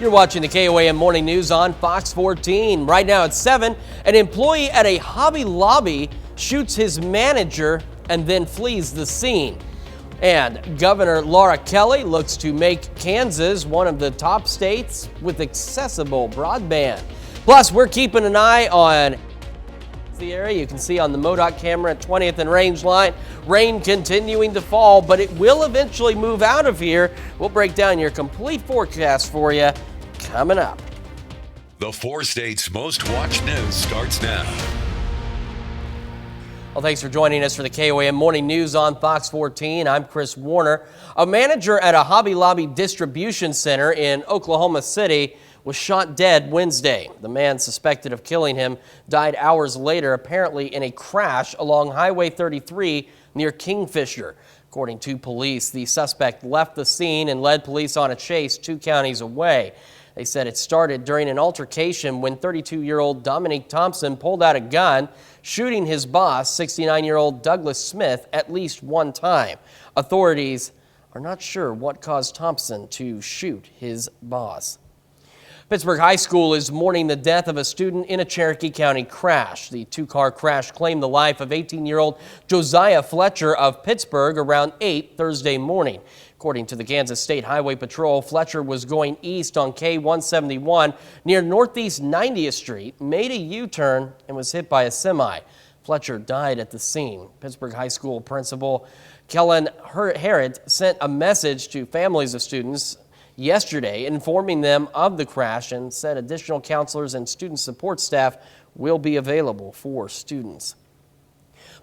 You're watching the KOAM Morning News on Fox 14. Right now at 7, an employee at a Hobby Lobby shoots his manager and then flees the scene. And Governor Laura Kelly looks to make Kansas one of the top states with accessible broadband. Plus, we're keeping an eye on the area. You can see on the MoDOT camera at 20th and Range Line, rain continuing to fall, but it will eventually move out of here. We'll break down your complete forecast for you coming up. The 4 states' most watched news starts now. Well, thanks for joining us for the KOAM Morning News on Fox 14. I'm Chris Warner. A manager at a Hobby Lobby distribution center in Oklahoma City was shot dead Wednesday. The man suspected of killing him died hours later, apparently in a crash along Highway 33 near Kingfisher. According to police, the suspect left the scene and led police on a chase 2 counties away. They said it started during an altercation when 32-year-old Dominique Thompson pulled out a gun, shooting his boss, 69-year-old Douglas Smith, at least one time. Authorities are not sure what caused Thompson to shoot his boss. Pittsburgh High School is mourning the death of a student in a Cherokee County crash. The 2-car crash claimed the life of 18-year-old Josiah Fletcher of Pittsburgh around 8 Thursday morning. According to the Kansas State Highway Patrol, Fletcher was going east on K-171 near Northeast 90th Street, made a U-turn, and was hit by a semi. Fletcher died at the scene. Pittsburgh High School principal Kellen Herod sent a message to families of students yesterday informing them of the crash and said additional counselors and student support staff will be available for students.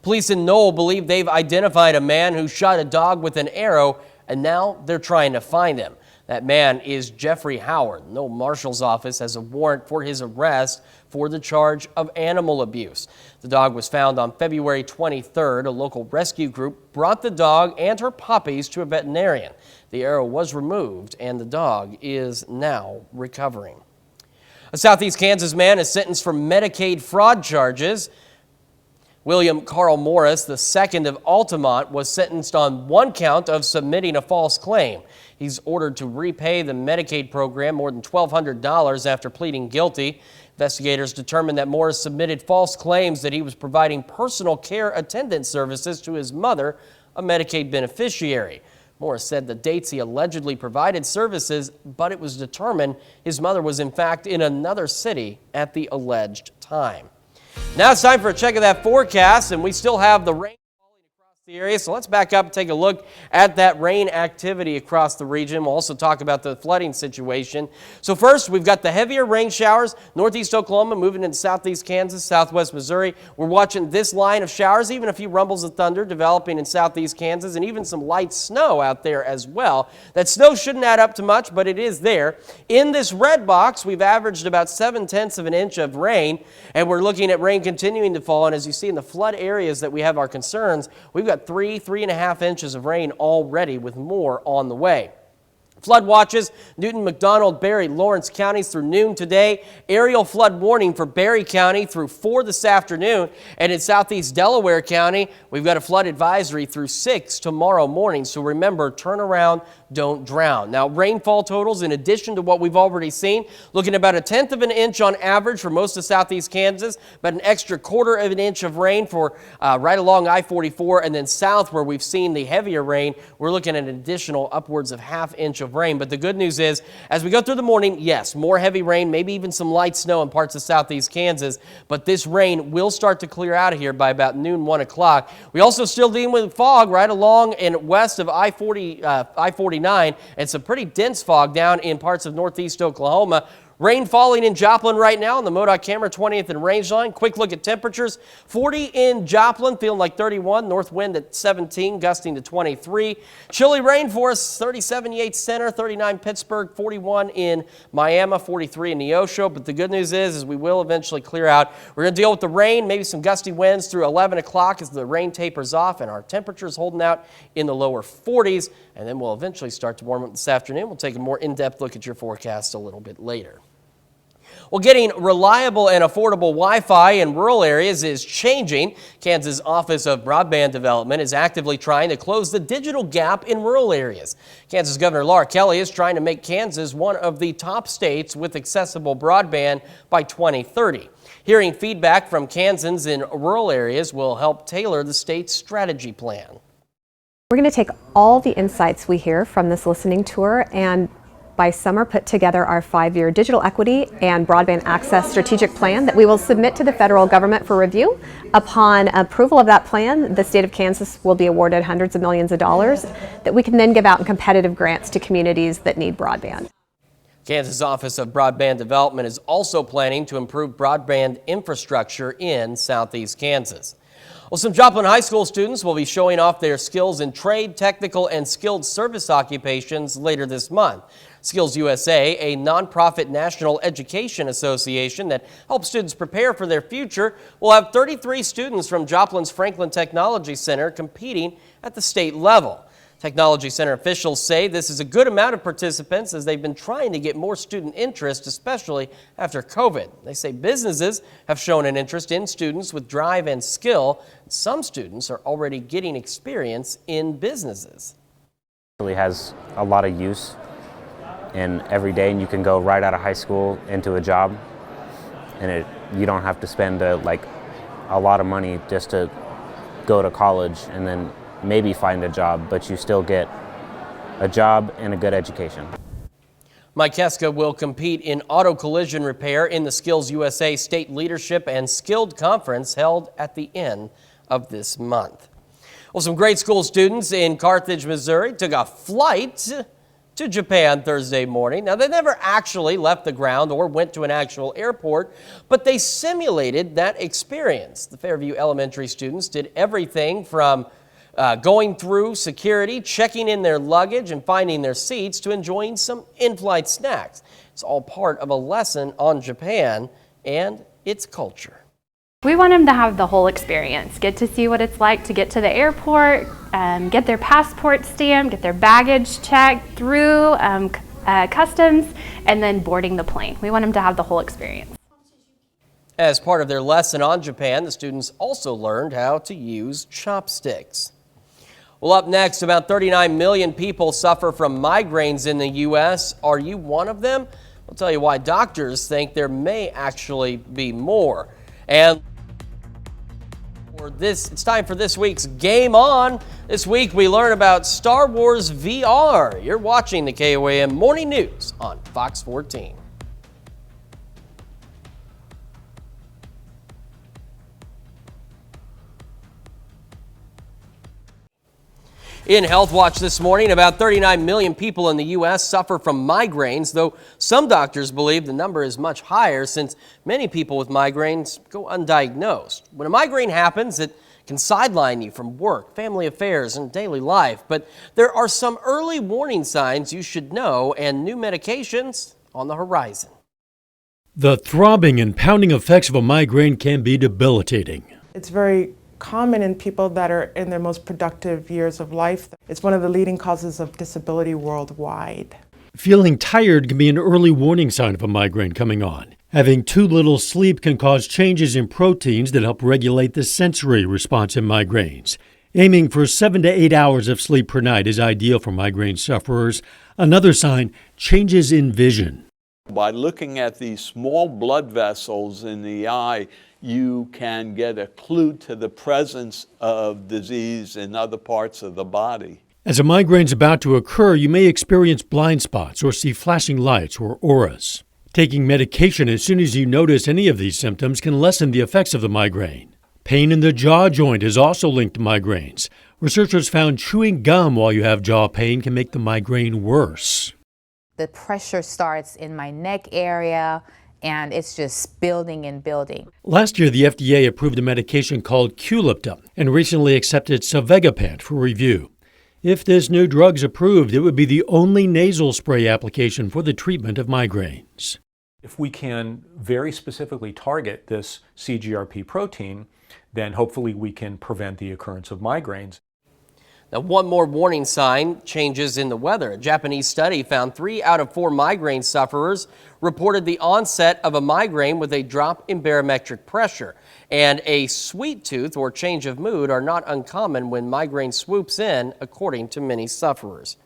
Police in Knoll believe they've identified a man who shot a dog with an arrow, and now they're trying to find him. That man is Jeffrey Howard. Knoll Marshal's office has a warrant for his arrest for the charge of animal abuse. The dog was found on February 23rd. A local rescue group brought the dog and her puppies to a veterinarian. The arrow was removed and the dog is now recovering. A Southeast Kansas man is sentenced for Medicaid fraud charges. William Carl Morris, the second of Altamont, was sentenced on 1 count of submitting a false claim. He's ordered to repay the Medicaid program more than $1,200 after pleading guilty. Investigators determined that Morris submitted false claims that he was providing personal care attendant services to his mother, a Medicaid beneficiary. Morris said the dates he allegedly provided services, but it was determined his mother was in fact in another city at the alleged time. Now it's time for a check of that forecast, and we still have the rain falling across the area. So let's back up and take a look at that rain activity across the region. We'll also talk about the flooding situation. So first, we've got the heavier rain showers, northeast Oklahoma moving into southeast Kansas, southwest Missouri. We're watching this line of showers, even a few rumbles of thunder developing in southeast Kansas, and even some light snow out there as well. That snow shouldn't add up to much, but it is there. In this red box, we've averaged about 7/10 of an inch of rain, and we're looking at rain continuing to fall. And as you see in the flood areas that we have our concerns, we've got 3.5 inches of rain already, with more on the way. Flood watches, Newton, McDonald, Berry, Lawrence counties through noon today. Aerial flood warning for Berry County through 4 this afternoon. And in southeast Delaware County, we've got a flood advisory through 6 tomorrow morning. So remember, turn around, don't drown. Now, rainfall totals, in addition to what we've already seen, looking about 1/10 of an inch on average for most of southeast Kansas, but an extra 1/4 of an inch of rain for right along I-44, and then south where we've seen the heavier rain, we're looking at an additional upwards of 1/2 inch of rain. But the good news is, as we go through the morning, yes, more heavy rain, maybe even some light snow in parts of southeast Kansas, but this rain will start to clear out of here by about noon, 1 o'clock. We also still dealing with fog right along and west of I-49, and some pretty dense fog down in parts of northeast Oklahoma. Rain falling in Joplin right now on the MoDOT camera, 20th and Range Line. Quick look at temperatures. 40 in Joplin, feeling like 31. North wind at 17, gusting to 23. Chilly rain for us, 37 Yates Center, 39 Pittsburgh, 41 in Miami, 43 in Neosho. But the good news is we will eventually clear out. We're going to deal with the rain, maybe some gusty winds through 11 o'clock as the rain tapers off, and our temperatures holding out in the lower 40s. And then we'll eventually start to warm up this afternoon. We'll take a more in-depth look at your forecast a little bit later. Well, getting reliable and affordable Wi-Fi in rural areas is changing. Kansas Office of Broadband Development is actively trying to close the digital gap in rural areas. Kansas Governor Laura Kelly is trying to make Kansas one of the top states with accessible broadband by 2030. Hearing feedback from Kansans in rural areas will help tailor the state's strategy plan. We're going to take all the insights we hear from this listening tour and by summer put together our 5-year digital equity and broadband access strategic plan that we will submit to the federal government for review. Upon approval of that plan, the state of Kansas will be awarded hundreds of millions of dollars that we can then give out in competitive grants to communities that need broadband. Kansas Office of Broadband Development is also planning to improve broadband infrastructure in southeast Kansas. Well, some Joplin High School students will be showing off their skills in trade, technical, and skilled service occupations later this month. Skills USA, a nonprofit national education association that helps students prepare for their future, will have 33 students from Joplin's Franklin Technology Center competing at the state level. Technology Center officials say this is a good amount of participants as they've been trying to get more student interest, especially after COVID. They say businesses have shown an interest in students with drive and skill. Some students are already getting experience in businesses. It really has a lot of use in every day, and you can go right out of high school into a job, and you don't have to spend a lot of money just to go to college and then maybe find a job, but you still get a job and a good education. Mike Keska will compete in auto collision repair in the Skills USA State Leadership and Skilled Conference held at the end of this month. Well, some grade school students in Carthage, Missouri took a flight to Japan Thursday morning. Now, they never actually left the ground or went to an actual airport, but they simulated that experience. The Fairview Elementary students did everything from going through security, checking in their luggage, and finding their seats to enjoying some in-flight snacks. It's all part of a lesson on Japan and its culture. We want them to have the whole experience, get to see what it's like to get to the airport, get their passport stamped, get their baggage checked through customs, and then boarding the plane. We want them to have the whole experience. As part of their lesson on Japan, the students also learned how to use chopsticks. Well, up next, about 39 million people suffer from migraines in the U.S. Are you one of them? We'll tell you why doctors think there may actually be more. And it's time for this week's Game On. This week we learn about Star Wars VR. You're watching the KOAM Morning News on Fox 14. In Health Watch this morning, about 39 million people in the U.S. suffer from migraines, though some doctors believe the number is much higher since many people with migraines go undiagnosed. When a migraine happens, it can sideline you from work, family affairs, and daily life. But there are some early warning signs you should know and new medications on the horizon. The throbbing and pounding effects of a migraine can be debilitating. It's very common in people that are in their most productive years of life. It's one of the leading causes of disability worldwide. Feeling tired can be an early warning sign of a migraine coming on. Having too little sleep can cause changes in proteins that help regulate the sensory response in migraines. Aiming for 7 to 8 hours of sleep per night is ideal for migraine sufferers. Another sign, changes in vision. By looking at these small blood vessels in the eye, you can get a clue to the presence of disease in other parts of the body. As a migraine is about to occur, you may experience blind spots or see flashing lights or auras. Taking medication as soon as you notice any of these symptoms can lessen the effects of the migraine. Pain in the jaw joint is also linked to migraines. Researchers found chewing gum while you have jaw pain can make the migraine worse. The pressure starts in my neck area, and it's just building and building. Last year, the FDA approved a medication called Qulipta and recently accepted Savegapant for review. If this new drug's approved, it would be the only nasal spray application for the treatment of migraines. If we can very specifically target this CGRP protein, then hopefully we can prevent the occurrence of migraines. Now, one more warning sign: changes in the weather. A Japanese study found 3 out of 4 migraine sufferers reported the onset of a migraine with a drop in barometric pressure. And a sweet tooth or change of mood are not uncommon when migraine swoops in, according to many sufferers.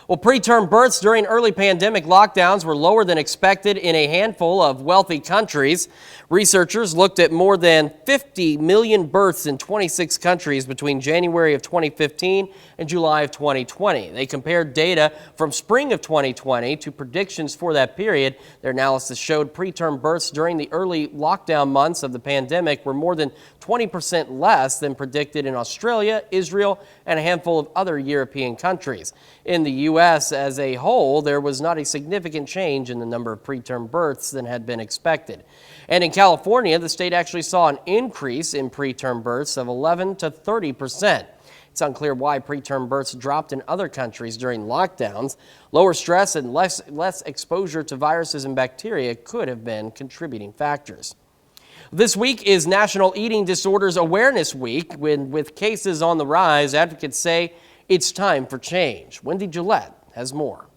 Well, preterm births during early pandemic lockdowns were lower than expected in a handful of wealthy countries. Researchers looked at more than 50 million births in 26 countries between January of 2015 and July of 2020. They compared data from spring of 2020 to predictions for that period. Their analysis showed preterm births during the early lockdown months of the pandemic were more than 20% less than predicted in Australia, Israel, and a handful of other European countries. In the U.S. as a whole, there was not a significant change in the number of preterm births than had been expected. And in California, the state actually saw an increase in preterm births of 11 to 30%. It's unclear why preterm births dropped in other countries during lockdowns. Lower stress and less exposure to viruses and bacteria could have been contributing factors. This week is National Eating Disorders Awareness Week. With cases on the rise, advocates say it's time for change. Wendy Gillette has more.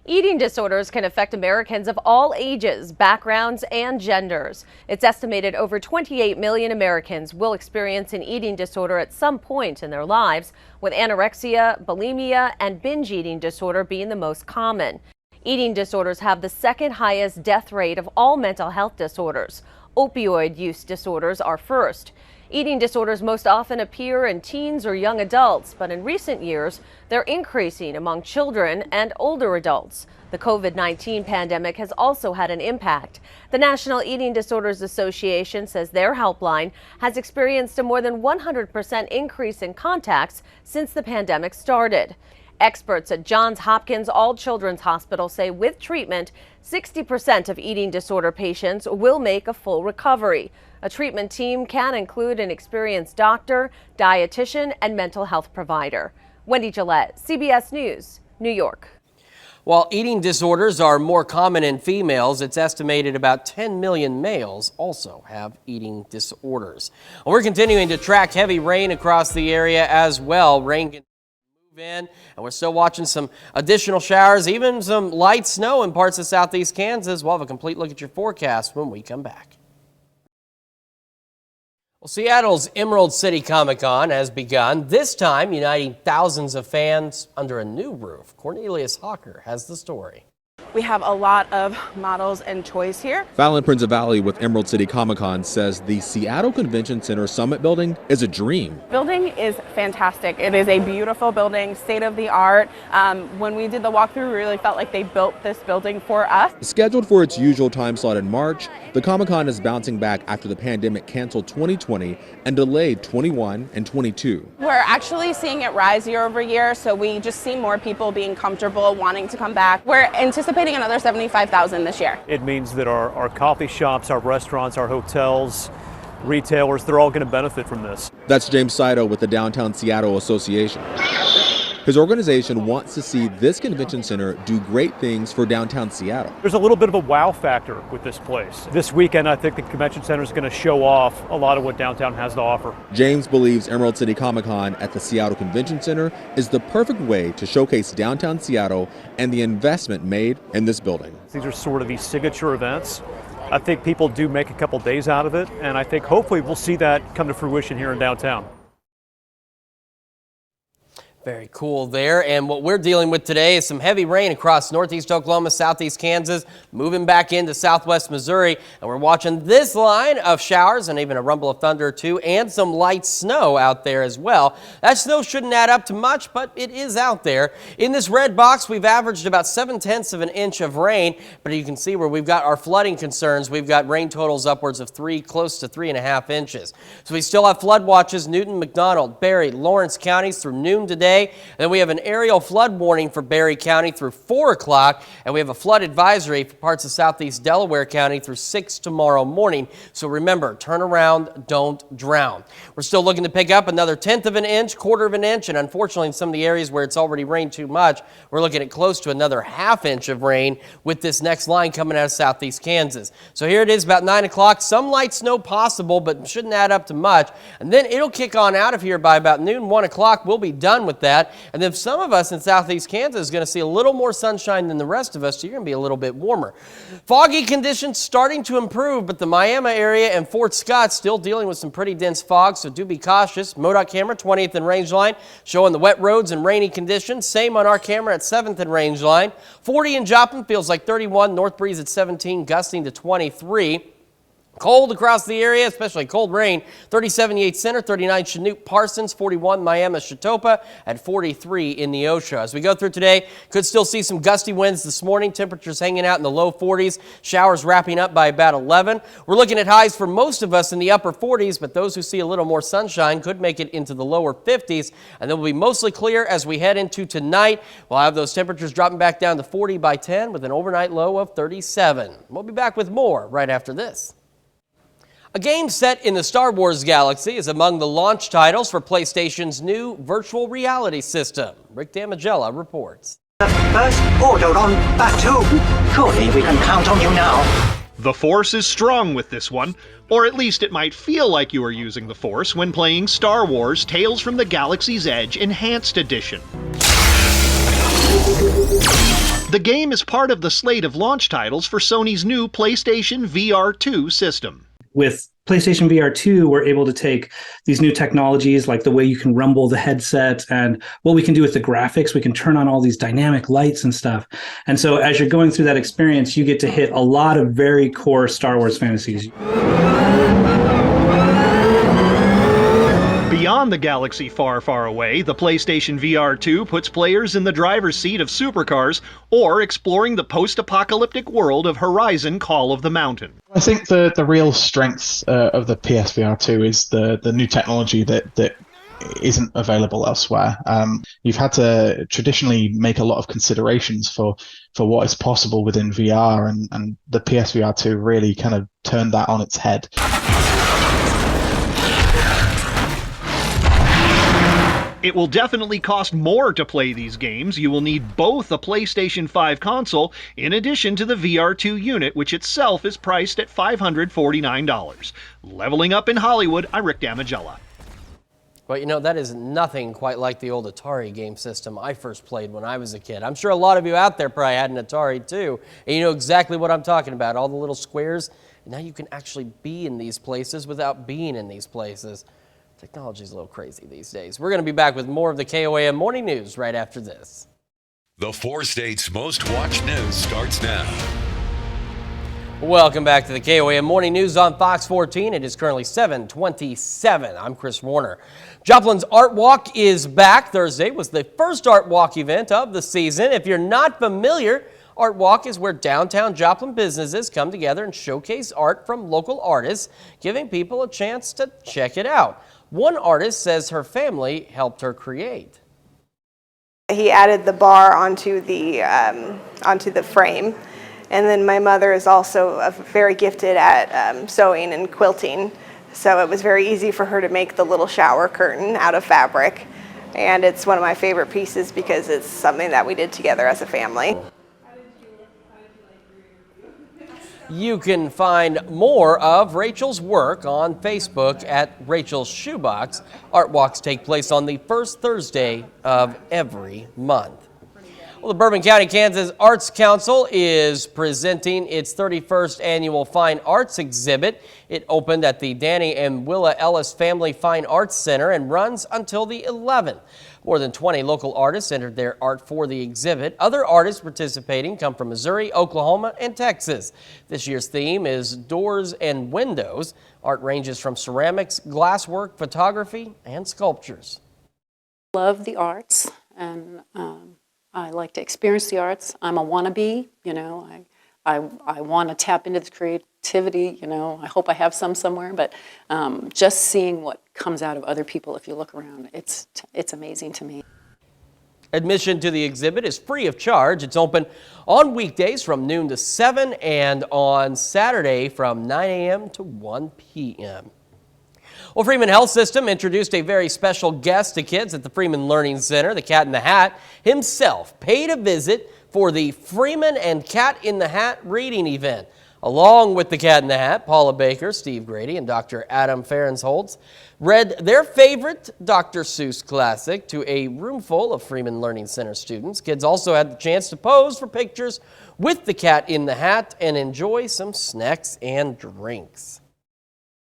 Eating disorders can affect Americans of all ages, backgrounds, and genders. It's estimated over 28 million Americans will experience an eating disorder at some point in their lives, with anorexia, bulimia, and binge eating disorder being the most common. Eating disorders have the second highest death rate of all mental health disorders. Opioid use disorders are first. Eating disorders most often appear in teens or young adults, but in recent years, they're increasing among children and older adults. The COVID-19 pandemic has also had an impact. The National Eating Disorders Association says their helpline has experienced a more than 100% increase in contacts since the pandemic started. Experts at Johns Hopkins All Children's Hospital say with treatment, 60% of eating disorder patients will make a full recovery. A treatment team can include an experienced doctor, dietitian, and mental health provider. Wendy Gillette, CBS News, New York. While eating disorders are more common in females, it's estimated about 10 million males also have eating disorders. We're continuing to track heavy rain across the area as well. Rain can move in, and we're still watching some additional showers, even some light snow in parts of southeast Kansas. We'll have a complete look at your forecast when we come back. Well, Seattle's Emerald City Comic-Con has begun, this time uniting thousands of fans under a new roof. Cornelius Hawker has the story. We have a lot of models and toys here. Fallon Principali with Emerald City Comic-Con says the Seattle Convention Center Summit building is a dream. Building is fantastic. It is a beautiful building, state of the art. When we did the walkthrough, we really felt like they built this building for us. Scheduled for its usual time slot in March, the Comic-Con is bouncing back after the pandemic canceled 2020 and delayed 21 and 22. We're actually seeing it rise year over year, so we just see more people being comfortable, wanting to come back. We're anticipating another 75,000 this year. It means that our coffee shops, our restaurants, our hotels, retailers, they're all going to benefit from this. That's James Saito with the Downtown Seattle Association. His organization wants to see this convention center do great things for downtown Seattle. There's a little bit of a wow factor with this place. This weekend, I think the convention center is going to show off a lot of what downtown has to offer. James believes Emerald City Comic-Con at the Seattle Convention Center is the perfect way to showcase downtown Seattle and the investment made in this building. These are sort of these signature events. I think people do make a couple days out of it, and I think hopefully we'll see that come to fruition here in downtown. Very cool there. And what we're dealing with today is some heavy rain across northeast Oklahoma, southeast Kansas, moving back into southwest Missouri. And we're watching this line of showers and even a rumble of thunder or two and some light snow out there as well. That snow shouldn't add up to much, but it is out there. In this red box, we've averaged about 7/10 of an inch of rain, but you can see where we've got our flooding concerns. We've got rain totals upwards of close to 3.5 inches. So we still have flood watches, Newton, McDonald, Berry, Lawrence counties through noon today. today. And then we have an aerial flood warning for Berry County through 4 o'clock. And we have a flood advisory for parts of southeast Delaware County through 6 tomorrow morning. So remember, turn around, don't drown. We're still looking to pick up another 1/10 of an inch, 1/4 of an inch. And unfortunately, in some of the areas where it's already rained too much, we're looking at close to another 1/2 inch of rain with this next line coming out of southeast Kansas. So here it is about 9 o'clock. Some light snow possible, but shouldn't add up to much. And then it'll kick on out of here by about noon, 1 o'clock. We'll be done with that. And then some of us in southeast Kansas is going to see a little more sunshine than the rest of us, so you're going to be a little bit warmer. Foggy conditions starting to improve, but the Miami area and Fort Scott still dealing with some pretty dense fog, so do be cautious. MoDOT camera, 20th and Rangeline, showing the wet roads and rainy conditions. Same on our camera at 7th and Rangeline. 40 in Joplin, feels like 31. North breeze at 17, gusting to 23. Cold across the area, especially cold rain. 37 Yates Center, 39 Chinook Parsons, 41 Miami Chitopa, at 43 in Neosho. As we go through today, could still see some gusty winds this morning. Temperatures hanging out in the low 40s. Showers wrapping up by about 11. We're looking at highs for most of us in the upper 40s, but those who see a little more sunshine could make it into the lower 50s. And then we'll be mostly clear as we head into tonight. We'll have those temperatures dropping back down to 40 by 10 with an overnight low of 37. We'll be back with more right after this. A game set in the Star Wars galaxy is among the launch titles for PlayStation's new virtual reality system. Rick Damagella reports. First order on Batu. Surely we can count on you now. The Force is strong with this one, or at least it might feel like you are using the Force when playing Star Wars Tales from the Galaxy's Edge Enhanced Edition. The game is part of the slate of launch titles for Sony's new PlayStation VR2 system. With PlayStation VR 2, we're able to take these new technologies like the way you can rumble the headset and what we can do with the graphics. We can turn on all these dynamic lights and stuff. And so as you're going through that experience, you get to hit a lot of very core Star Wars fantasies. Beyond the galaxy far, far away, the PlayStation VR 2 puts players in the driver's seat of supercars or exploring the post-apocalyptic world of Horizon Call of the Mountain. I think the real strength of the PSVR 2 is the new technology that isn't available elsewhere. You've had to traditionally make a lot of considerations for what is possible within VR, and the PSVR 2 really kind of turned that on its head. It will definitely cost more to play these games. You will need both a PlayStation 5 console in addition to the VR2 unit, which itself is priced at $549. Leveling up in Hollywood, I'm Rick Damagella. Well, you know, that is nothing quite like the old Atari game system I first played when I was a kid. I'm sure a lot of you out there probably had an Atari too, and you know exactly what I'm talking about, all the little squares. And now you can actually be in these places without being in these places. Technology's a little crazy these days. We're going to be back with more of the KOAM Morning News right after this. The 4 states' most watched news starts now. Welcome back to the KOAM Morning News on Fox 14. It is currently 7:27. I'm Chris Warner. Joplin's Art Walk is back. Thursday was the first Art Walk event of the season. If you're not familiar, Art Walk is where downtown Joplin businesses come together and showcase art from local artists, giving people a chance to check it out. One artist says her family helped her create. He added the bar onto the frame, and then my mother is also very gifted at sewing and quilting, so it was very easy for her to make the little shower curtain out of fabric, and it's one of my favorite pieces because it's something that we did together as a family. You can find more of Rachel's work on Facebook at Rachel's Shoebox. Art walks take place on the first Thursday of every month. Well, the Bourbon County, Kansas Arts Council is presenting its 31st annual Fine Arts exhibit. It opened at the Danny and Willa Ellis Family Fine Arts Center and runs until the 11th. More than 20 local artists entered their art for the exhibit. Other artists participating come from Missouri, Oklahoma, and Texas. This year's theme is Doors and Windows. Art ranges from ceramics, glasswork, photography, and sculptures. Love the arts, and I like to experience the arts. I'm a wannabe, you know. I want to tap into the creativity, you know. I hope I have some somewhere, but just seeing what comes out of other people, if you look around, it's amazing to me. Admission to the exhibit is free of charge. It's open on weekdays from noon to 7 and on Saturday from 9 a.m. to 1 p.m. Well, Freeman Health System introduced a very special guest to kids at the Freeman Learning Center. The Cat in the Hat himself paid a visit for the Freeman and Cat in the Hat reading event. Along with the Cat in the Hat, Paula Baker, Steve Grady, and Dr. Adam Ferensholtz read their favorite Dr. Seuss classic to a room full of Freeman Learning Center students. Kids also had the chance to pose for pictures with the Cat in the Hat and enjoy some snacks and drinks.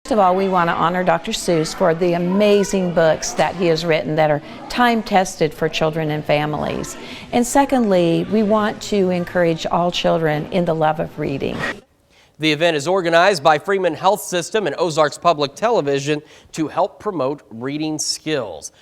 First of all, we want to honor Dr. Seuss for the amazing books that he has written that are time-tested for children and families. And secondly, we want to encourage all children in the love of reading. The event is organized by Freeman Health System and Ozarks Public Television to help promote reading skills.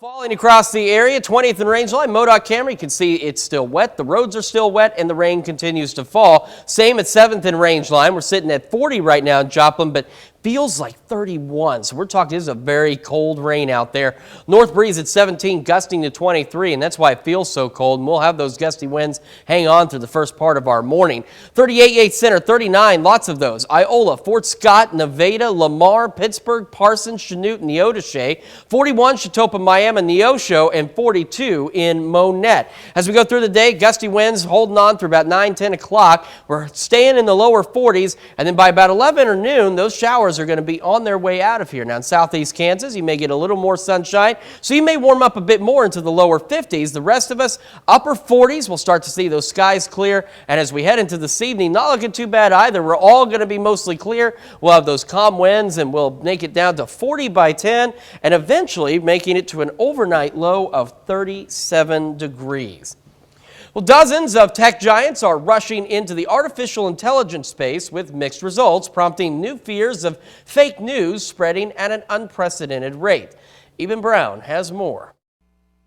Falling across the area, 20th and Rangeline, MoDOT camera, you can see it's still wet. The roads are still wet and the rain continues to fall. Same at 7th and Rangeline. We're sitting at 40 right now in Joplin, but feels like 31. So we're talking, this is a very cold rain out there. North breeze at 17, gusting to 23, and that's why it feels so cold. And we'll have those gusty winds hang on through the first part of our morning. 38 Yates Center, 39, lots of those. Iola, Fort Scott, Nevada, Lamar, Pittsburgh, Parsons, Chanute, and Neodesha. 41, Chatopa, Miami, Neosho, and 42 in Monette. As we go through the day, gusty winds holding on through about 9, 10 o'clock. We're staying in the lower 40s, and then by about 11 or noon, those showers are going to be on their way out of here. Now in southeast Kansas, you may get a little more sunshine, so you may warm up a bit more into the lower 50s. The rest of us, upper 40s, we'll start to see those skies clear. And as we head into this evening, not looking too bad either. We're all going to be mostly clear. We'll have those calm winds, and we'll make it down to 40 by 10, and eventually making it to an overnight low of 37 degrees. Well, dozens of tech giants are rushing into the artificial intelligence space with mixed results, prompting new fears of fake news spreading at an unprecedented rate. Eben Brown has more.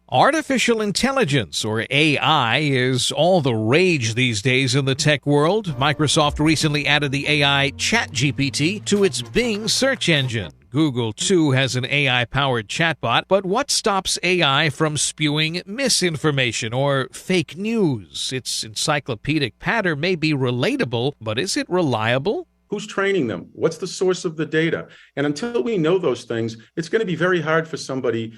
Artificial intelligence, or AI, is all the rage these days in the tech world. Microsoft recently added the AI ChatGPT to its Bing search engine. Google, too, has an AI-powered chatbot, but what stops AI from spewing misinformation or fake news? Its encyclopedic patter may be relatable, but is it reliable? Who's training them? What's the source of the data? And until we know those things, it's going to be very hard for somebody,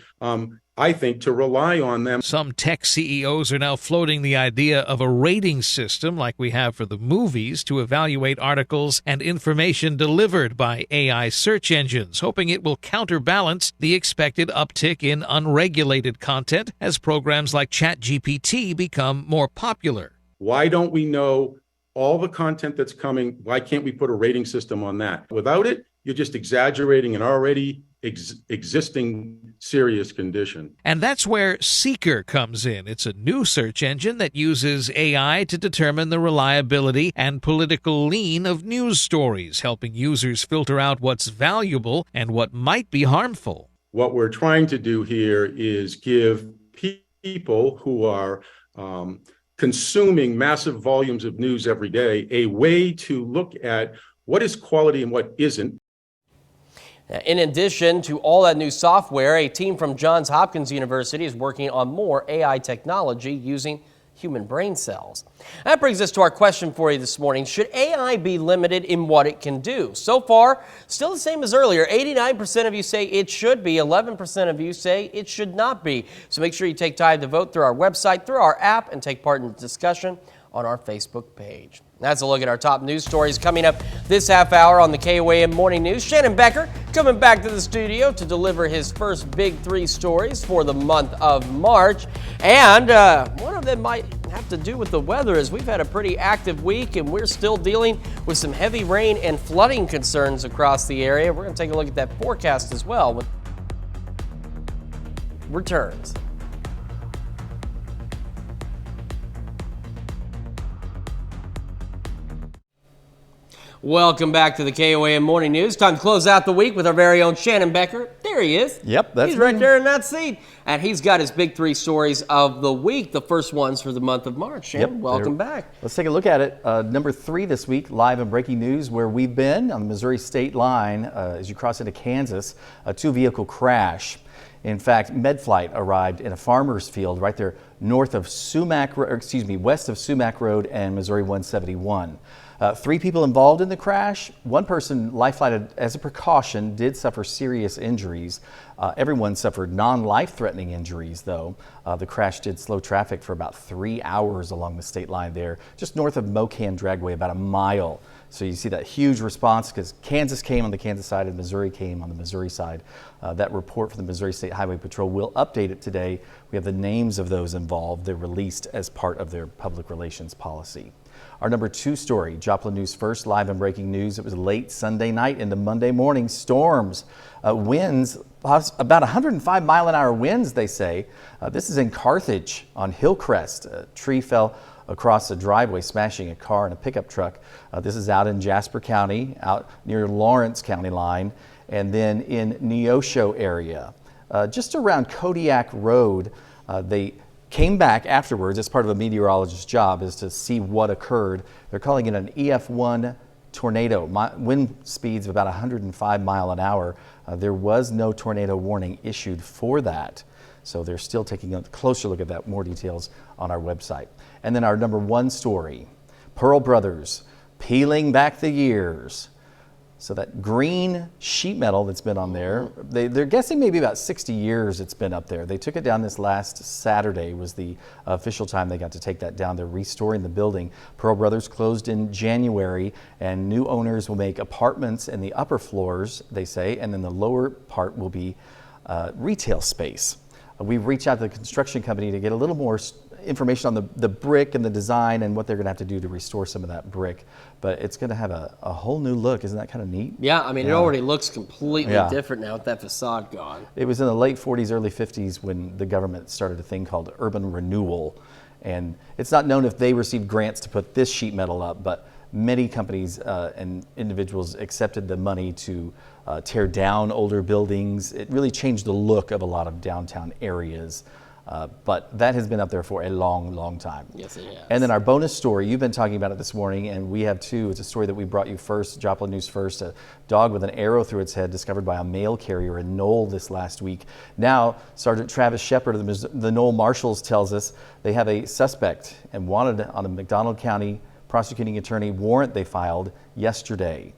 I think, to rely on them. Some tech CEOs are now floating the idea of a rating system like we have for the movies to evaluate articles and information delivered by AI search engines, hoping it will counterbalance the expected uptick in unregulated content as programs like ChatGPT become more popular. Why don't we know all the content that's coming? Why can't we put a rating system on that? Without it, you're just exaggerating an already existing serious condition. And that's where Seeker comes in. It's a new search engine that uses AI to determine the reliability and political lean of news stories, helping users filter out what's valuable and what might be harmful. What we're trying to do here is give people who are consuming massive volumes of news every day a way to look at what is quality and what isn't. In addition to all that new software, a team from Johns Hopkins University is working on more AI technology using human brain cells. That brings us to our question for you this morning. Should AI be limited in what it can do? So far, still the same as earlier. 89% of you say it should be. 11% of you say it should not be. So make sure you take time to vote through our website, through our app, and take part in the discussion on our Facebook page. That's a look at our top news stories coming up this half hour on the KOAM Morning News. Shannon Becker coming back to the studio to deliver his first big 3 stories for the month of March. And one of them might have to do with the weather, as we've had a pretty active week and we're still dealing with some heavy rain and flooding concerns across the area. We're going to take a look at that forecast as well when returns. Welcome back to the KOAM Morning News. Time to close out the week with our very own Shannon Becker. There he is. Yep, that's He's right me. there in that seat. And he's got his big 3 stories of the week, the first ones for the month of March. Shannon, welcome back. Let's take a look at it. Number 3 this week, live and breaking news where we've been on the Missouri state line as you cross into Kansas, a 2-vehicle crash. In fact, MedFlight arrived in a farmer's field right there west of Sumac Road and Missouri 171. 3 people involved in the crash. One person, life flighted as a precaution, did suffer serious injuries. Everyone suffered non-life-threatening injuries, though. The crash did slow traffic for about 3 hours along the state line there, just north of Mocan Dragway, about a mile. So you see that huge response because Kansas came on the Kansas side and Missouri came on the Missouri side. That report from the Missouri State Highway Patrol will update it today. We have the names of those involved. They're released as part of their public relations policy. Our number 2 story, Joplin News First, live and breaking news. It was late Sunday night into Monday morning. Storms, winds, about 105 mile-an-hour winds, they say. This is in Carthage on Hillcrest. A tree fell across a driveway, smashing a car and a pickup truck. This is out in Jasper County, out near Lawrence County line, and then in Neosho area. Just around Kodiak Road, they came back afterwards as part of a meteorologist's job is to see what occurred. They're calling it an EF1 tornado, wind speeds of about 105 mile an hour. There was no tornado warning issued for that. So they're still taking a closer look at that. More details on our website. And then our number 1 story, Pearl Brothers peeling back the years. So that green sheet metal that's been on there, they're guessing maybe about 60 years it's been up there. They took it down this last Saturday was the official time they got to take that down. They're restoring the building. Pearl Brothers closed in January, and new owners will make apartments in the upper floors, they say, and then the lower part will be retail space. We've reached out to the construction company to get a little more information on the brick and the design and what they're going to have to do to restore some of that brick. But it's going to have a whole new look. Isn't that kind of neat? Yeah, I mean, it already looks completely different now with that facade gone. It was in the late 40s, early 50s when the government started a thing called urban renewal. And it's not known if they received grants to put this sheet metal up, but many companies and individuals accepted the money to tear down older buildings. It really changed the look of a lot of downtown areas. But that has been up there for a long, long time. Yes, it has. And then our bonus story, you've been talking about it this morning, and we have too. It's a story that we brought you first, Joplin News First. A dog with an arrow through its head discovered by a mail carrier in Knoll this last week. Now, Sergeant Travis Shepard of the Knoll Marshals tells us they have a suspect and wanted on a McDonald County prosecuting attorney warrant they filed yesterday.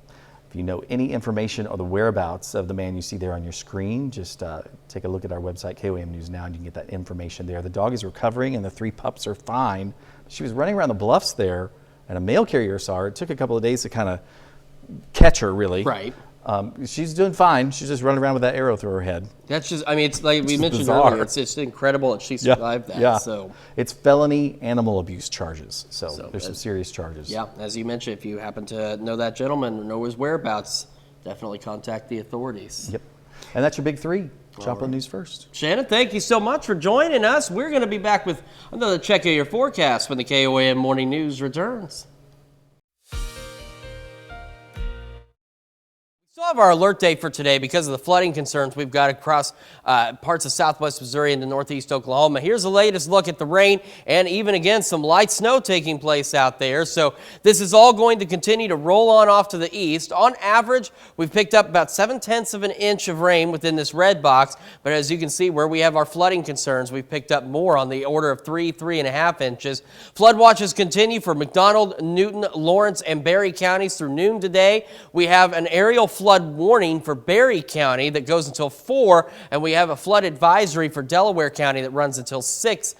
If you know any information or the whereabouts of the man you see there on your screen, just take a look at our website, KOAM News Now, and you can get that information there. The dog is recovering and the 3 pups are fine. She was running around the bluffs there and a mail carrier saw her. It took a couple of days to kind of catch her, really. Right. She's doing fine. She's just running around with that arrow through her head. That's just, I mean, it's like we mentioned bizarre. earlier, it's just incredible that she survived that. Yeah. So it's felony animal abuse charges. So there's some serious charges. Yeah, as you mentioned, if you happen to know that gentleman or know his whereabouts, definitely contact the authorities. Yep. And that's your big 3. Joplin News First. Shannon, thank you so much for joining us. We're going to be back with another check of your forecast when the KOAM Morning News returns. We still have our alert day for today because of the flooding concerns we've got across parts of southwest Missouri into northeast Oklahoma. Here's the latest look at the rain and even again some light snow taking place out there. So this is all going to continue to roll on off to the east. On average, we've picked up about 7/10 of an inch of rain within this red box. But as you can see where we have our flooding concerns, we've picked up more on the order of 3.5 inches. Flood watches continue for McDonald, Newton, Lawrence, and Berry counties through noon today. We have an aerial flood warning for Berry County that goes until 4, and we have a flood advisory for Delaware County that runs until 6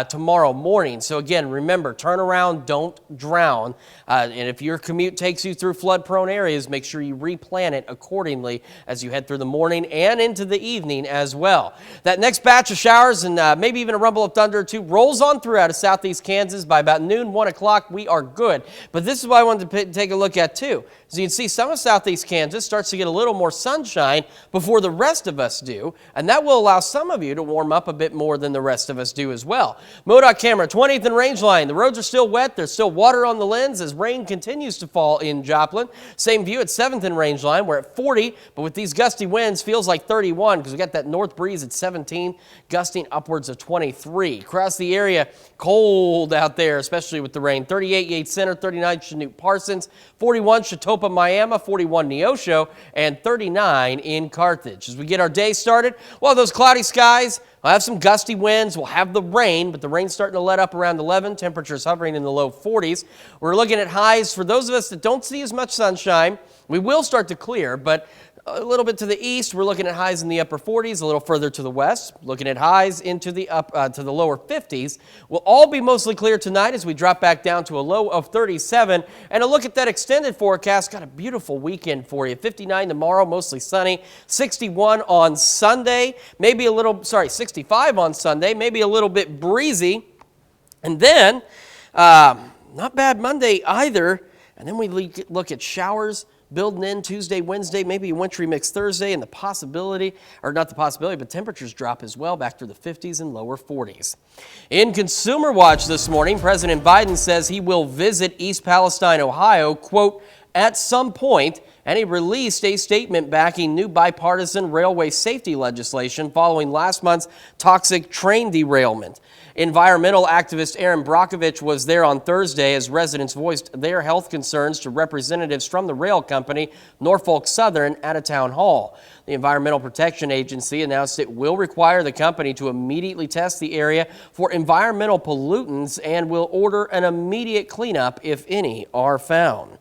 tomorrow morning. So again, remember, turn around, don't drown. And if your commute takes you through flood-prone areas, make sure you replan it accordingly as you head through the morning and into the evening as well. That next batch of showers and maybe even a rumble of thunder or two rolls on through out of southeast Kansas. By about noon, 1 o'clock, we are good. But this is what I wanted to take a look at too. As you can see, some of southeast Kansas starts to get a little more sunshine before the rest of us do, and that will allow some of you to warm up a bit more than the rest of us do as well. well. MoDOT camera 20th and Rangeline. The roads are still wet. There's still water on the lens as rain continues to fall in Joplin. Same view at 7th and Rangeline. We're at 40, but with these gusty winds, feels like 31 because we got that north breeze at 17, gusting upwards of 23. Across the area, cold out there, especially with the rain. 38 Yates Center, 39 Chanute Parsons, 41 Chautauqua Miami, 41 Neosho, and 39 in Carthage. As we get our day started, well, those cloudy skies, we'll have some gusty winds, we'll have the rain, but the rain's starting to let up around 11, temperatures hovering in the low 40s. We're looking at highs for those of us that don't see as much sunshine. We will start to clear, but a little bit to the east, we're looking at highs in the upper 40s. A little further to the west, looking at highs into the to the lower 50s. We'll all be mostly clear tonight as we drop back down to a low of 37. And a look at that extended forecast. Got a beautiful weekend for you. 59 tomorrow, mostly sunny. 61 on Sunday. 65 on Sunday. Maybe a little bit breezy. And then, not bad Monday either. And then we look at showers building in Tuesday, Wednesday, maybe a wintry mix Thursday, and the possibility, or not the possibility, but temperatures drop as well back to the 50s and lower 40s. In Consumer Watch this morning, President Biden says he will visit East Palestine, Ohio, quote, at some point, and he released a statement backing new bipartisan railway safety legislation following last month's toxic train derailment. Environmental activist Aaron Brockovich was there on Thursday as residents voiced their health concerns to representatives from the rail company Norfolk Southern at a town hall. The Environmental Protection Agency announced it will require the company to immediately test the area for environmental pollutants and will order an immediate cleanup if any are found.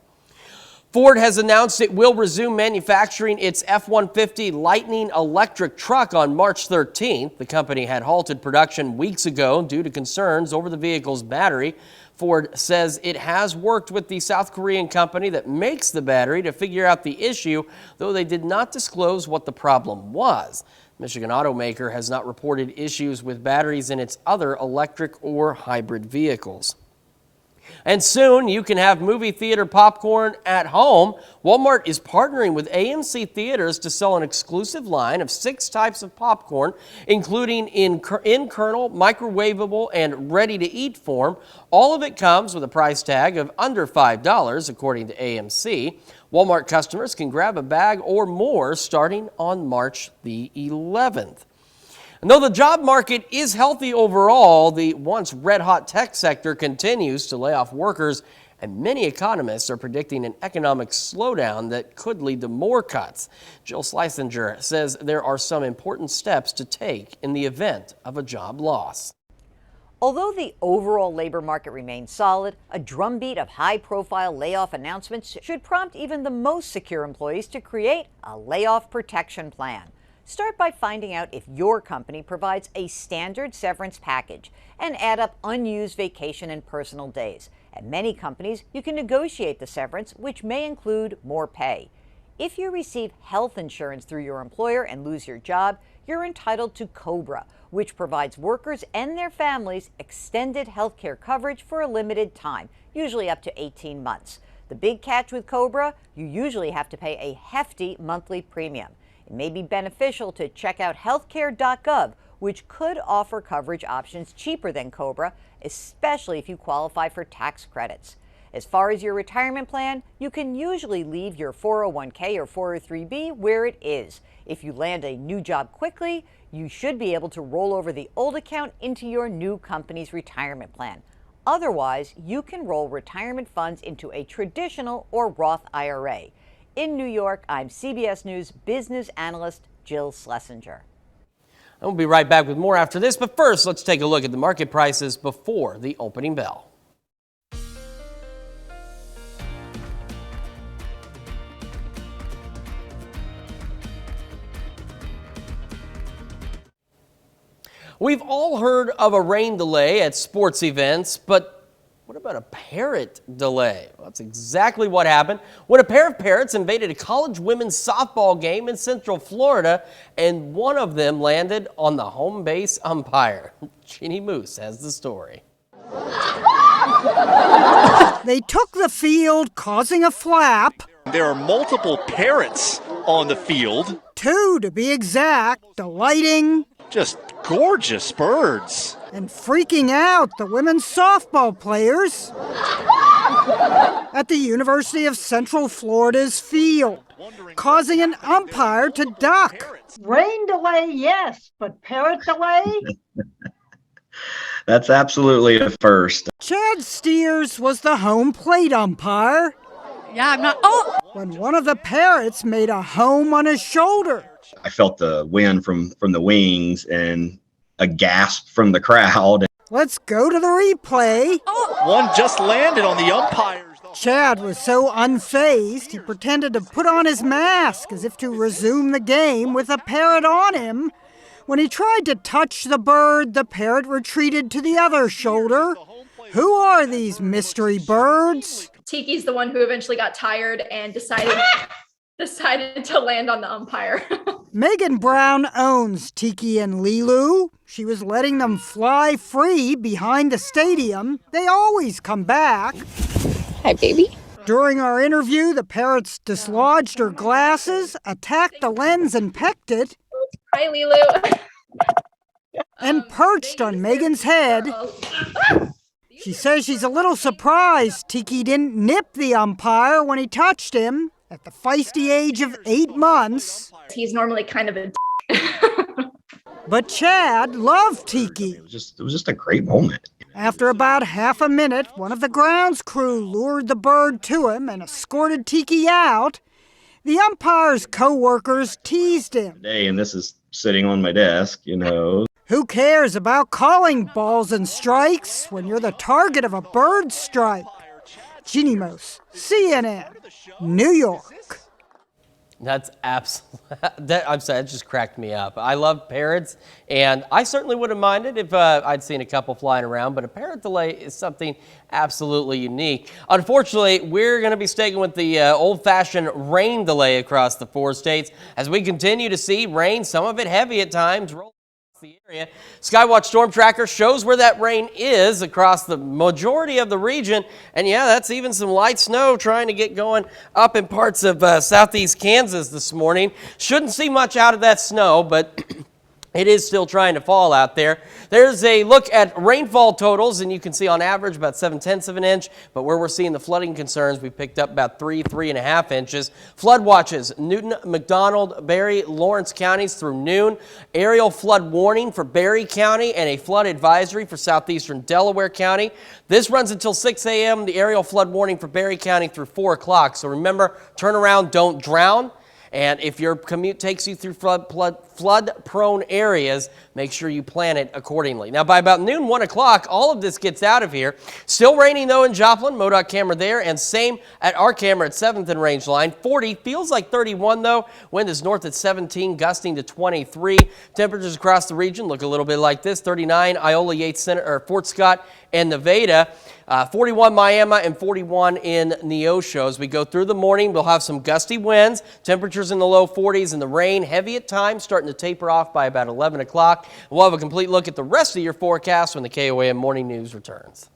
Ford has announced it will resume manufacturing its F-150 Lightning electric truck on March 13th. The company had halted production weeks ago due to concerns over the vehicle's battery. Ford says it has worked with the South Korean company that makes the battery to figure out the issue, though they did not disclose what the problem was. Michigan automaker has not reported issues with batteries in its other electric or hybrid vehicles. And soon you can have movie theater popcorn at home. Walmart is partnering with AMC Theaters to sell an exclusive line of 6 types of popcorn, including in kernel, microwavable, and ready-to-eat form. All of it comes with a price tag of under $5, according to AMC. Walmart customers can grab a bag or more starting on March the 11th. And though the job market is healthy overall, the once red-hot tech sector continues to lay off workers, and many economists are predicting an economic slowdown that could lead to more cuts. Jill Schlesinger says there are some important steps to take in the event of a job loss. Although the overall labor market remains solid, a drumbeat of high-profile layoff announcements should prompt even the most secure employees to create a layoff protection plan. Start by finding out if your company provides a standard severance package and add up unused vacation and personal days. At many companies, you can negotiate the severance, which may include more pay. If you receive health insurance through your employer and lose your job, you're entitled to COBRA, which provides workers and their families extended health care coverage for a limited time, usually up to 18 months. The big catch with COBRA, you usually have to pay a hefty monthly premium. It may be beneficial to check out healthcare.gov, which could offer coverage options cheaper than COBRA, especially if you qualify for tax credits. As far as your retirement plan, you can usually leave your 401k or 403b where it is. If you land a new job quickly, you should be able to roll over the old account into your new company's retirement plan. Otherwise, you can roll retirement funds into a traditional or Roth IRA. In New York, I'm CBS News business analyst Jill Schlesinger. And we'll be right back with more after this, but first, let's take a look at the market prices before the opening bell. We've all heard of a rain delay at sports events, but what about a parrot delay? Well, that's exactly what happened when a pair of parrots invaded a college women's softball game in Central Florida, and one of them landed on the home base umpire. Jeannie Moose has the story. They took the field, causing a flap. There are multiple parrots on the field. 2 to be exact, alighting. Just gorgeous birds. And freaking out the women's softball players at the University of Central Florida's field, causing an umpire to duck. Rain delay, yes, but parrot delay? That's absolutely a first. Chad Steers was the home plate umpire. Yeah, I'm not. Oh! When one of the parrots made a home on his shoulder. I felt the wind from the wings and a gasp from the crowd. Let's go to the replay. One just landed on the umpires. Chad was so unfazed, he pretended to put on his mask as if to resume the game with a parrot on him. When he tried to touch the bird, the parrot retreated to the other shoulder. Who are these mystery birds? Tiki's the one who eventually got tired and decided to land on the umpire. Megan Brown owns Tiki and Lilu. She was letting them fly free behind the stadium. They always come back. Hi, baby. During our interview, the parrots dislodged her glasses, attacked the lens and pecked it. Hi, Lilu. And perched on Megan's head. She says she's a little surprised Tiki didn't nip the umpire when he touched him at the feisty age of 8 months. He's normally kind of a But Chad loved Tiki. It was just a great moment. After about half a minute, one of the grounds crew lured the bird to him and escorted Tiki out. The umpire's co-workers teased him. Today, and this is sitting on my desk, you know. Who cares about calling balls and strikes when you're the target of a bird strike? Jeannie Mose, CNN, New York. That's absolutely, I'm sorry, that just cracked me up. I love parrots, and I certainly wouldn't mind it if I'd seen a couple flying around, but a parrot delay is something absolutely unique. Unfortunately, we're going to be sticking with the old-fashioned rain delay across the 4 states as we continue to see rain, some of it heavy at times, roll the area. Skywatch Storm Tracker shows where that rain is across the majority of the region. And yeah, that's even some light snow trying to get going up in parts of southeast Kansas this morning. Shouldn't see much out of that snow, but it is still trying to fall out there. There's a look at rainfall totals, and you can see on average about 7/10 of an inch, but where we're seeing the flooding concerns, we picked up about 3.5 inches. Flood watches, Newton, McDonald, Berry, Lawrence counties through noon. Aerial flood warning for Berry County and a flood advisory for southeastern Delaware County. This runs until 6 a.m. The aerial flood warning for Berry County through 4 o'clock. So remember, turn around, don't drown. And if your commute takes you through flood-prone areas, make sure you plan it accordingly. Now, by about noon, 1 o'clock, all of this gets out of here. Still raining, though, in Joplin. MoDOT camera there, and same at our camera at 7th and Range Line. 40, feels like 31, though. Wind is north at 17, gusting to 23. Temperatures across the region look a little bit like this. 39, Iola, Yates Center, or Fort Scott, and Nevada. 41 Miami and 41 in Neosho. As we go through the morning, we'll have some gusty winds, temperatures in the low 40s, and the rain heavy at times, starting to taper off by about 11 o'clock. We'll have a complete look at the rest of your forecast when the KOAM Morning News returns.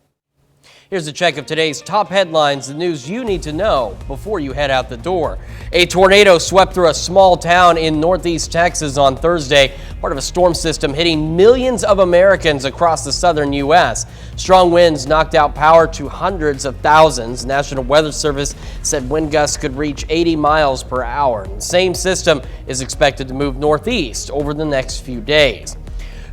Here's a check of today's top headlines, the news you need to know before you head out the door. A tornado swept through a small town in northeast Texas on Thursday, part of a storm system hitting millions of Americans across the southern U.S. Strong winds knocked out power to hundreds of thousands. National Weather Service said wind gusts could reach 80 miles per hour. The same system is expected to move northeast over the next few days.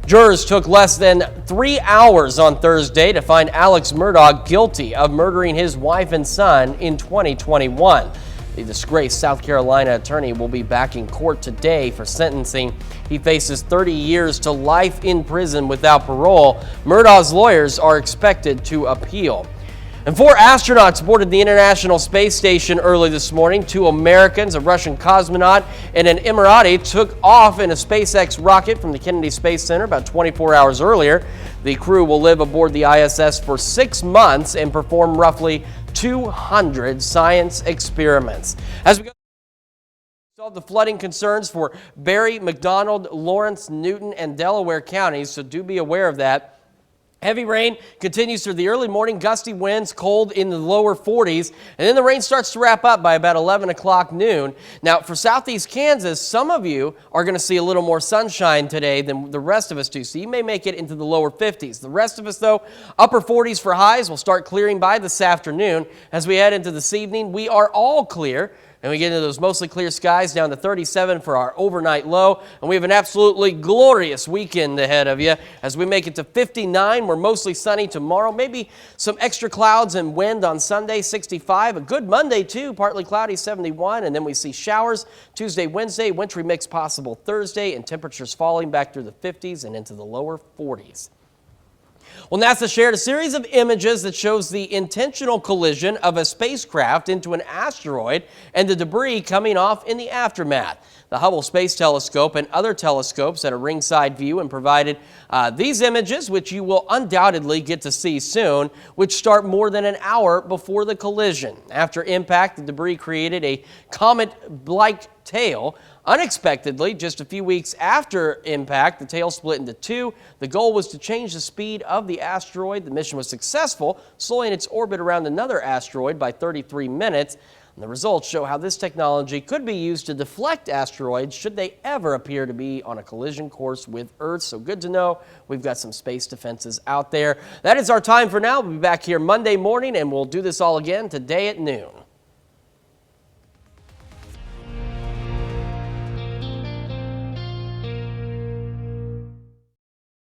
Jurors took less than 3 hours on Thursday to find Alex Murdaugh guilty of murdering his wife and son in 2021. The disgraced South Carolina attorney will be back in court today for sentencing. He faces 30 years to life in prison without parole. Murdaugh's lawyers are expected to appeal. And 4 astronauts boarded the International Space Station early this morning. 2 Americans, a Russian cosmonaut, and an Emirati took off in a SpaceX rocket from the Kennedy Space Center about 24 hours earlier. The crew will live aboard the ISS for 6 months and perform roughly 200 science experiments. As we go solve the flooding concerns for Berry, McDonald, Lawrence, Newton, and Delaware counties, so do be aware of that. Heavy rain continues through the early morning, gusty winds, cold in the lower 40s, and then the rain starts to wrap up by about 11 o'clock noon. Now, for southeast Kansas, some of you are going to see a little more sunshine today than the rest of us do, so you may make it into the lower 50s. The rest of us, though, upper 40s for highs will start clearing by this afternoon. As we head into this evening, we are all clear. And we get into those mostly clear skies down to 37 for our overnight low. And we have an absolutely glorious weekend ahead of you as we make it to 59. We're mostly sunny tomorrow. Maybe some extra clouds and wind on Sunday, 65. A good Monday, too, partly cloudy, 71. And then we see showers Tuesday, Wednesday, wintry mix possible Thursday, and temperatures falling back through the 50s and into the lower 40s. Well, NASA shared a series of images that shows the intentional collision of a spacecraft into an asteroid and the debris coming off in the aftermath. The Hubble Space Telescope and other telescopes had a ringside view and provided these images, which you will undoubtedly get to see soon, which start more than an hour before the collision. After impact, the debris created a comet-like tail. Unexpectedly, just a few weeks after impact, the tail split into two. The goal was to change the speed of the asteroid. The mission was successful, slowing its orbit around another asteroid by 33 minutes. And the results show how this technology could be used to deflect asteroids should they ever appear to be on a collision course with Earth. So good to know we've got some space defenses out there. That is our time for now. We'll be back here Monday morning, and we'll do this all again today at noon.